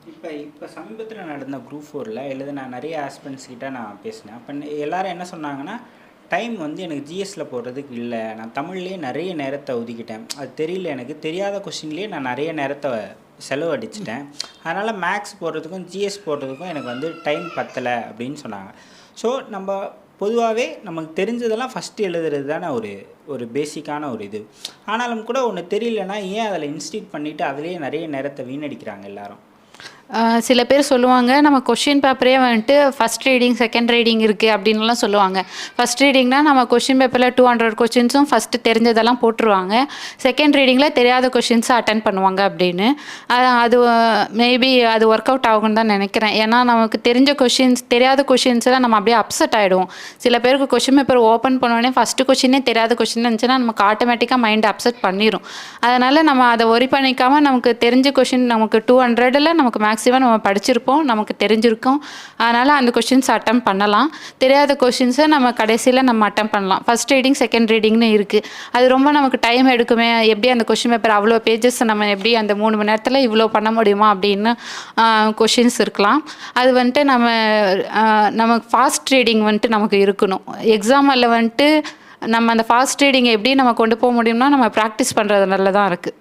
இப்போ சமீபத்தில் நடந்த குரூப் ஃபோரில் எழுதின நிறைய ஆஸ்பிரண்ட்ஸ் கிட்ட நான் பேசினேன். அப்போ எல்லாரும் என்ன சொன்னாங்கன்னா, டைம் வந்து எனக்கு ஜிஎஸ்சில் போடுறதுக்கு இல்லை, நான் தமிழ்லேயே நிறைய நேரத்தை ஒதுக்கிட்டேன், அது தெரியல, எனக்கு தெரியாத கொஷின்லேயே நான் நிறைய நேரத்தை செலவழிச்சிட்டேன், அதனால் மேக்ஸ் போடுறதுக்கும் ஜிஎஸ் போடுறதுக்கும் எனக்கு வந்து டைம் பத்தலை அப்படின்னு சொன்னாங்க. ஸோ நம்ம பொதுவாகவே நமக்கு தெரிஞ்சதெல்லாம் ஃபஸ்ட்டு எழுதுறது தானே ஒரு பேசிக்கான ஒரு இது. ஆனாலும் கூட ஒன்று தெரியலன்னா ஏன் அதில் இன்ஸ்டிட் பண்ணிவிட்டு அதிலேயே நிறைய நேரத்தை வீணடிக்கிறாங்க எல்லாரும். சில பேர் சொல்லுவாங்க, நம்ம கொஷின் பேப்பரே வந்துட்டு ஃபஸ்ட் ரீடிங் செகண்ட் ரீடிங் இருக்குது அப்படின்லாம் சொல்லுவாங்க. ஃபஸ்ட் ரீடிங்னால் நம்ம கொஷின் பேப்பரில் 200 கொஷின்ஸும் ஃபஸ்ட்டு தெரிஞ்சதெல்லாம் போட்டுருவாங்க, செகண்ட் ரீடிங்கில் தெரியாத கொஷின்ஸை அட்டன் பண்ணுவாங்க அப்படின்னு. அது மேபி அது ஒர்க் அவுட் ஆகும்னு தான் நினைக்கிறேன். ஏன்னா நமக்கு தெரிஞ்ச கொஷின்ஸ் தெரியாத கொஷின்ஸில் நம்ம அப்படியே அப்செட் ஆகிடுவோம். சில பேருக்கு கொஷின் பேப்பர் ஓப்பன் பண்ணோடனே ஃபஸ்ட்டு கொஷினே தெரியாத கொஷின் இருந்துச்சுன்னா நமக்கு ஆட்டோமேட்டிக்காக மைண்ட் அப்செட் பண்ணிடும். அதனால் நம்ம அதை ஒரி பண்ணிக்காமல் நமக்கு தெரிஞ்ச கொஷின் நமக்கு 200ல் நமக்கு மேக்ஸிமம் நம்ம படிச்சிருப்போம், நமக்கு தெரிஞ்சிருக்கோம், அதனால் அந்த கொஷின்ஸ் அட்டம் பண்ணலாம். தெரியாத கொஷின்ஸை நம்ம கடைசியில் நம்ம அட்டம் பண்ணலாம். ஃபஸ்ட் ரீடிங் செகண்ட் ரீடிங்னு இருக்குது. அது ரொம்ப நமக்கு டைம் எடுக்குமே, எப்படி அந்த கொஷின் பேப்பர் அவ்வளோ பேஜஸ் நம்ம எப்படி அந்த 3 மணி நேரத்தில் இவ்வளோ பண்ண முடியுமா அப்படின்னு கொஷின்ஸ் இருக்கலாம். அது வந்துட்டு நமக்கு ஃபாஸ்ட் ரீடிங் வந்துட்டு நமக்கு இருக்கணும். எக்ஸாமில் வந்துட்டு நம்ம அந்த ஃபாஸ்ட் ரீடிங்கை எப்படி நம்ம கொண்டு போக முடியும்னா நம்ம ப்ராக்டிஸ் பண்ணுறதுனால தான் இருக்குது.